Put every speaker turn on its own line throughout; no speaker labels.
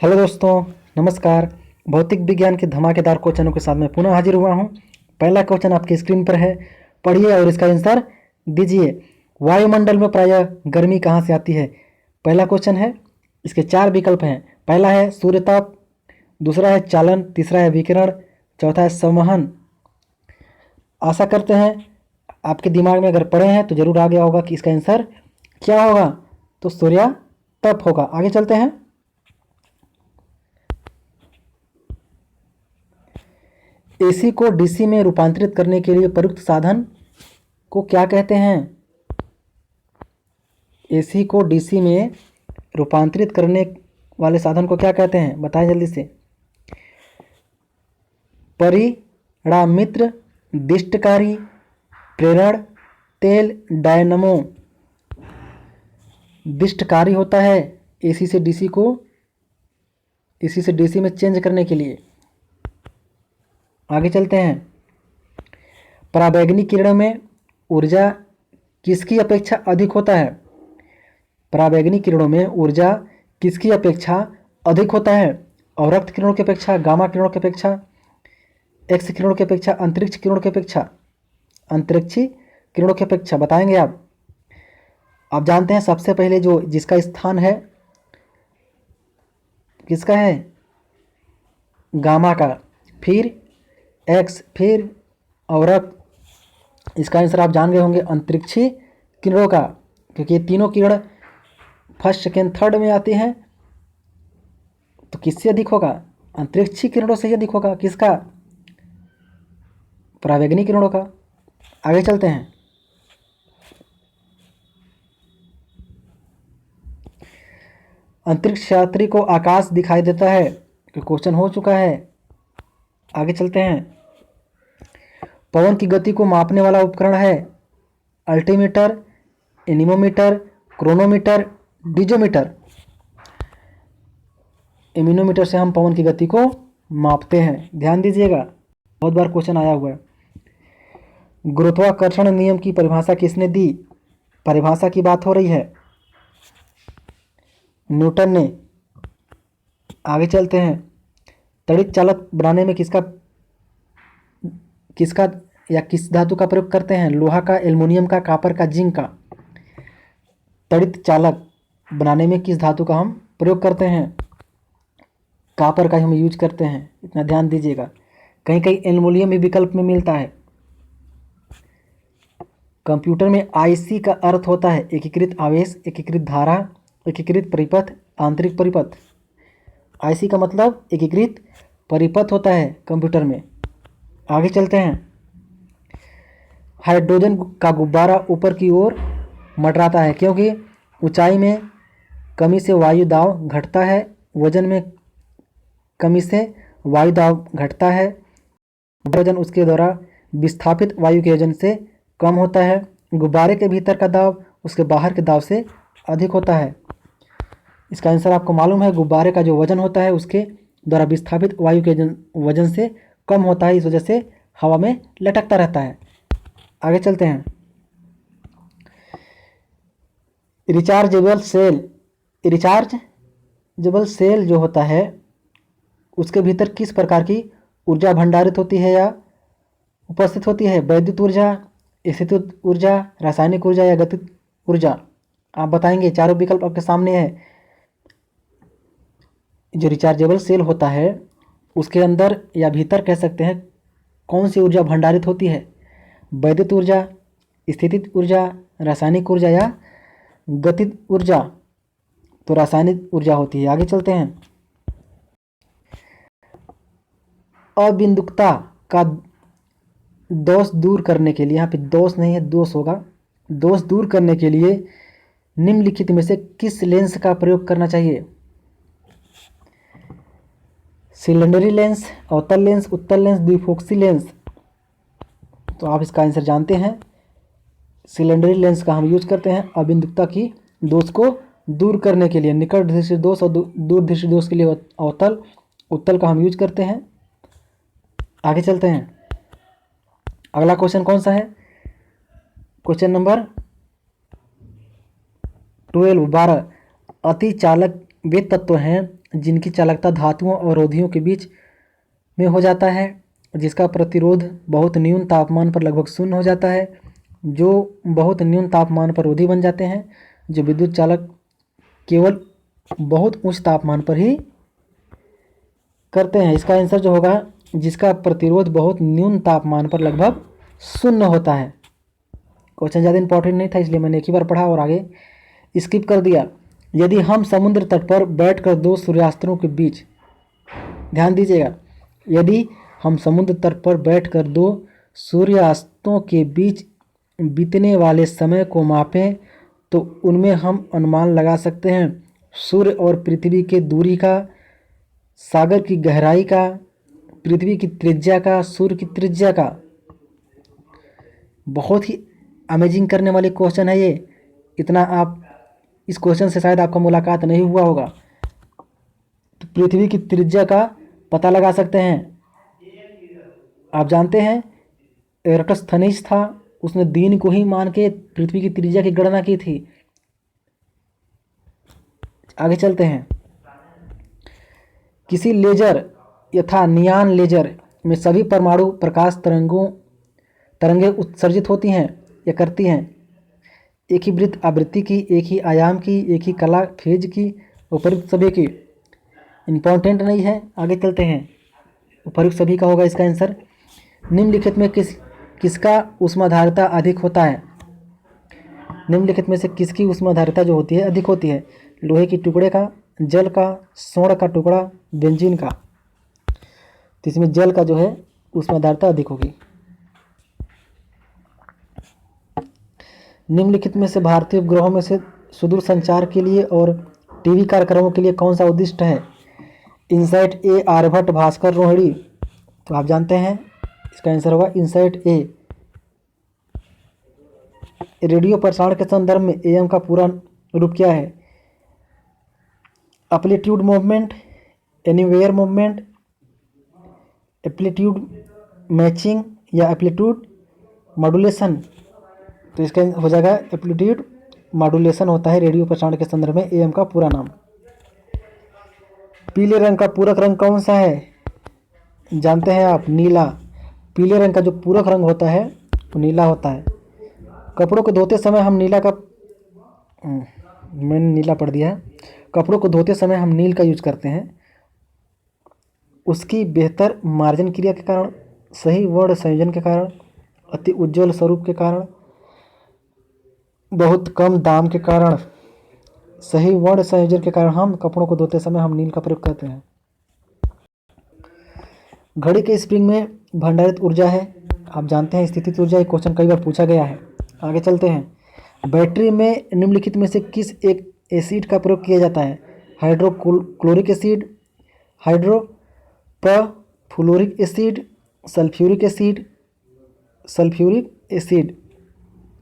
Hello दोस्तों, नमस्कार। भौतिक विज्ञान के धमाकेदार क्वेश्चनों के साथ मैं पुनः हाजिर हुआ हूं। पहला क्वेश्चन आपकी स्क्रीन पर है, पढ़िए और इसका आंसर दीजिए। वायुमंडल में प्रायः गर्मी कहाँ से आती है? पहला क्वेश्चन है, इसके चार विकल्प हैं। पहला है सूर्यताप, दूसरा है चालन, तीसरा है विकिरण, चौथा है संवहन। आशा करते हैं आपके दिमाग में अगर पढ़े हैं तो ज़रूर आ गया होगा कि इसका आंसर क्या होगा। तो सूर्यताप होगा। आगे चलते हैं। एसी को डीसी में रूपांतरित करने के लिए प्रयुक्त साधन को क्या कहते हैं? एसी को डीसी में रूपांतरित करने वाले साधन को क्या कहते हैं? बताएं जल्दी से। परिणामित्र, दिष्टकारी, प्रेरण, तेल, डायनमो। दिष्टकारी होता है एसी से डीसी को, एसी से डीसी में चेंज करने के लिए। आगे चलते हैं। पराबैंगनी किरणों में ऊर्जा किसकी अपेक्षा अधिक होता है? पराबैंगनी किरणों में ऊर्जा किसकी अपेक्षा अधिक होता है? अवरक्त किरणों की अपेक्षा, गामा किरणों की अपेक्षा, एक्स किरणों की अपेक्षा, अंतरिक्ष किरणों की अपेक्षा? अंतरिक्षी किरणों की अपेक्षा बताएंगे आप जानते हैं सबसे पहले जो जिसका स्थान है किसका है? गामा का, फिर एक्स, फिर अवरक्त। इसका आंसर आप जान गए होंगे अंतरिक्षी किरणों का, क्योंकि ये तीनों किरण फर्स्ट सेकेंड थर्ड में आती हैं। तो किससे अधिक होगा? अंतरिक्षी किरणों से ही अधिक होगा। किसका? पराबैंगनी किरणों का। आगे चलते हैं। अंतरिक्ष यात्री को आकाश दिखाई देता है, तो क्वेश्चन हो चुका है। आगे चलते हैं। पवन की गति को मापने वाला उपकरण है अल्टीमीटर, एनीमोमीटर, क्रोनोमीटर, डीजोमीटर। एमिनोमीटर से हम पवन की गति को मापते हैं, ध्यान दीजिएगा, बहुत बार क्वेश्चन आया हुआ है। गुरुत्वाकर्षण नियम की परिभाषा किसने दी? परिभाषा की बात हो रही है, न्यूटन ने। आगे चलते हैं। तड़ित चालक बनाने में किसका या किस धातु का प्रयोग करते हैं? लोहा का, एल्युमिनियम का, कॉपर का, जिंक का। तड़ित चालक बनाने में किस धातु का हम प्रयोग करते हैं? कॉपर का हम यूज करते हैं, इतना ध्यान दीजिएगा। कहीं कहीं एल्युमिनियम भी विकल्प में मिलता है। कंप्यूटर में आईसी का अर्थ होता है एकीकृत आवेश, एकीकृत धारा, एकीकृत परिपथ, आंतरिक परिपथ। आईसी का मतलब एकीकृत परिपथ होता है कंप्यूटर में। आगे चलते हैं। हाइड्रोजन का गुब्बारा ऊपर की ओर मंडराता है क्योंकि ऊंचाई में कमी से वायु दाब घटता है, वजन में कमी से वायु दाब घटता है, वजन उसके द्वारा विस्थापित वायु के वजन से कम होता है, गुब्बारे के भीतर का दाब उसके बाहर के दाब से अधिक होता है। इसका आंसर आपको मालूम है, गुब्बारे का जो वजन होता है उसके द्वारा विस्थापित वायु के वजन से कम होता है, इस वजह से हवा में लटकता रहता है। आगे चलते हैं। रिचार्जेबल सेल जो होता है उसके भीतर किस प्रकार की ऊर्जा भंडारित होती है या उपस्थित होती है? वैद्युत ऊर्जा, स्थितिज ऊर्जा, रासायनिक ऊर्जा या गतिज ऊर्जा? आप बताएंगे। चारों विकल्प आपके सामने है। जो रिचार्जेबल सेल होता है उसके अंदर या भीतर कह सकते हैं कौन सी ऊर्जा भंडारित होती है? वैद्युत ऊर्जा, स्थितिज ऊर्जा, रासायनिक ऊर्जा या गतिज ऊर्जा? तो रासायनिक ऊर्जा होती है। आगे चलते हैं। अबिंदुकता का दोष दूर करने के लिए, यहाँ पे दोष नहीं है दोष होगा, दोष दूर करने के लिए निम्नलिखित में से किस लेंस का प्रयोग करना चाहिए? सिलेंडरी लेंस, अवतल लेंस, उत्तल लेंस, द्विफोक्सी लेंस? तो आप इसका आंसर जानते हैं। सिलेंडरी लेंस का हम यूज करते हैं अबिंदुकता की दोष को दूर करने के लिए। निकट दृष्टि दोष और दूर दृष्टि दोष के लिए अवतल, उत्तल का हम यूज करते हैं। आगे चलते हैं। अगला क्वेश्चन कौन सा है? Question number 12, 12। अति चालक वे तत्व हैं जिनकी चालकता धातुओं और रोधियों के बीच में हो जाता है, जिसका प्रतिरोध बहुत न्यून तापमान पर लगभग शून्य हो जाता है, जो बहुत न्यून तापमान पर रोधी बन जाते हैं, जो विद्युत चालक केवल बहुत उच्च तापमान पर ही करते हैं। इसका आंसर जो होगा, जिसका प्रतिरोध बहुत न्यून तापमान पर लगभग शून्य होता है। क्वेश्चन ज़्यादा इंपॉर्टेंट नहीं था, इसलिए मैंने एक ही बार पढ़ा और आगे स्किप कर दिया। यदि हम समुद्र तट पर बैठकर दो सूर्यास्तों के बीच, ध्यान दीजिएगा, यदि हम समुद्र तट पर बैठकर दो सूर्यास्तों के बीच बीतने वाले समय को मापें तो उनमें हम अनुमान लगा सकते हैं सूर्य और पृथ्वी के दूरी का, सागर की गहराई का, पृथ्वी की त्रिज्या का, सूर्य की त्रिज्या का। बहुत ही अमेजिंग करने वाले क्वेश्चन है ये। इतना आप इस क्वेश्चन से शायद आपका मुलाकात नहीं हुआ होगा। तो पृथ्वी की त्रिज्या का पता लगा सकते हैं। आप जानते हैं एराटोस्थेनीज था, उसने दिन को ही मान के पृथ्वी की त्रिज्या की गणना की थी। आगे चलते हैं। किसी लेजर यथा नियान लेजर में सभी परमाणु प्रकाश तरंगें उत्सर्जित होती हैं या करती हैं, एक ही वृत्त आवृत्ति की, एक ही आयाम की, एक ही कला फेज की, उपयुक्त सभी की। इम्पॉर्टेंट नहीं है, आगे चलते हैं। उपयुक्त सभी का होगा इसका आंसर। निम्नलिखित में किसका ऊष्माधारिता अधिक होता है? निम्नलिखित में से किसकी ऊष्माधारिता जो होती है अधिक होती है? लोहे के टुकड़े का, जल का, स्वर्ण का टुकड़ा, बेंजीन का। तो इसमें जल का जो है ऊष्माधारिता अधिक होगी। निम्नलिखित में से भारतीय उपग्रहों में से सुदूर संचार के लिए और टीवी कार्यक्रमों के लिए कौन सा उद्दिष्ट है? इनसैट ए आर्यभट्ट, भास्कर, रोहिणी। तो आप जानते हैं इसका आंसर होगा इनसैट ए। रेडियो प्रसारण के संदर्भ में एएम का पूरा रूप क्या है? Amplitude movement, anywhere movement, amplitude matching या एम्पलीट्यूड मॉड्यूलेशन। तो इसका हो जाएगा एम्पलीट्यूड मॉड्यूलेशन होता है रेडियो प्रसारण के संदर्भ में एएम का पूरा नाम। पीले रंग का पूरक रंग कौन सा है? जानते हैं आप? नीला। पीले रंग का जो पूरक रंग होता है वो नीला होता है। कपड़ों को धोते समय हम नीला का मैंने नीला पढ़ दिया है। कपड़ों को धोते समय हम नील का यूज करते हैं। उसकी बेहतर मार्जन क्रिया के कारण, सही वर्ण संयोजन के कारण, अति उज्ज्वल स्वरूप के कारण, बहुत कम दाम के कारण, सही वर्ण संयोजन के कारण हम कपड़ों को धोते समय हम नील का प्रयोग करते हैं। घड़ी के स्प्रिंग में भंडारित ऊर्जा है, आप जानते हैं स्थितिज ऊर्जा। एक क्वेश्चन कई बार पूछा गया है। आगे चलते हैं। बैटरी में निम्नलिखित में से किस एक एसिड का प्रयोग किया जाता है? Hydrochloric acid, hydrofluoric acid, sulphuric acid, sulphuric acid.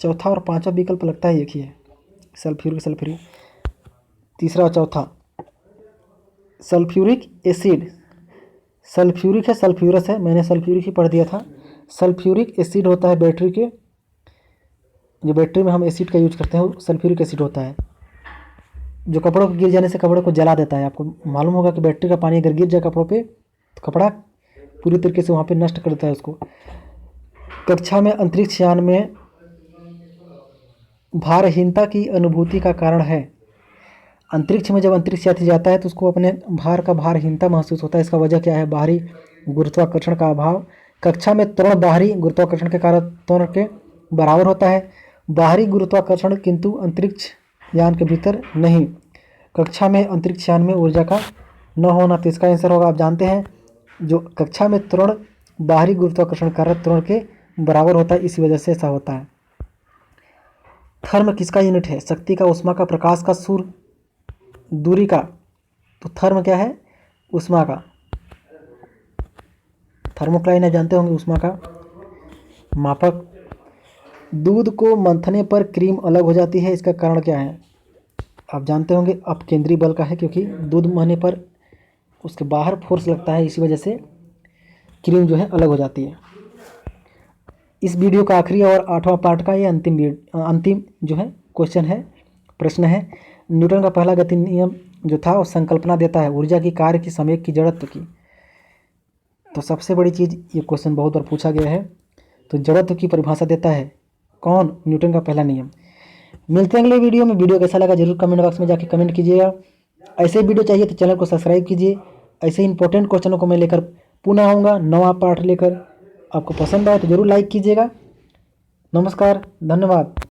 चौथा और पांचवा विकल्प लगता है एक ही है, सल्फ्यूरिक। तीसरा और चौथा सल्फ्यूरिक एसिड। सल्फ्यूरिक है, सल्फ्यूरस है, मैंने सल्फ्यूरिक ही पढ़ दिया था। सल्फ्यूरिक एसिड होता है बैटरी के, जो बैटरी में हम एसिड का यूज करते हैं वो सल्फ्यूरिक एसिड होता है, जो कपड़ों के गिर जाने से कपड़ों को जला देता है। आपको मालूम होगा कि बैटरी का पानी अगर गिर जाए कपड़ों पे तो कपड़ा पूरी तरीके से वहाँ पे नष्ट कर देता है उसको। कक्षा में अंतरिक्ष यान में भारहीनता की अनुभूति का कारण है। अंतरिक्ष में जब अंतरिक्ष यात्री जाता है तो उसको अपने भार का भारहीनता महसूस होता है। इसका वजह क्या है? बाहरी गुरुत्वाकर्षण का अभाव। कक्षा में त्वरण बाहरी गुरुत्वाकर्षण के कारण त्वरण के बराबर होता है। बाहरी गुरुत्वाकर्षण किंतु अंतरिक्ष यान के भीतर नहीं। कक्षा में अंतरिक्ष यान में ऊर्जा का न होना। तो इसका आंसर होगा, आप जानते हैं, जो कक्षा में त्वरण बाहरी गुरुत्वाकर्षण कारक त्वरण के बराबर होता है, इसी वजह से ऐसा होता है। थर्म किसका यूनिट है? शक्ति का, उष्मा का, प्रकाश का, सूर्य, दूरी का। तो थर्म क्या है? उष्मा का। थर्मोक्लाइन आप जानते होंगे, उष्मा का मापक। दूध को मंथने पर क्रीम अलग हो जाती है, इसका कारण क्या है? आप जानते होंगे अपकेंद्री बल का है, क्योंकि दूध महने पर उसके बाहर फोर्स लगता है, इसी वजह से क्रीम जो है अलग हो जाती है। इस वीडियो का आखिरी और 8वां पार्ट का ये अंतिम जो है क्वेश्चन है, प्रश्न है। न्यूटन का पहला गति नियम जो था वो संकल्पना देता है ऊर्जा की, कार्य की, समय की, जड़त्व की। तो सबसे बड़ी चीज़, ये क्वेश्चन बहुत बार पूछा गया है, तो जड़त्व की परिभाषा देता है कौन? न्यूटन का पहला नियम। मिलते हैं अगले वीडियो में। वीडियो कैसा लगा जरूर कमेंट बॉक्स में जाके कमेंट कीजिएगा। ऐसे वीडियो चाहिए तो चैनल को सब्सक्राइब कीजिए। ऐसे इंपॉर्टेंट क्वेश्चनों को मैं लेकर पुनः आऊँगा, नवा पाठ लेकर। आपको पसंद आए तो जरूर लाइक कीजिएगा। नमस्कार, धन्यवाद।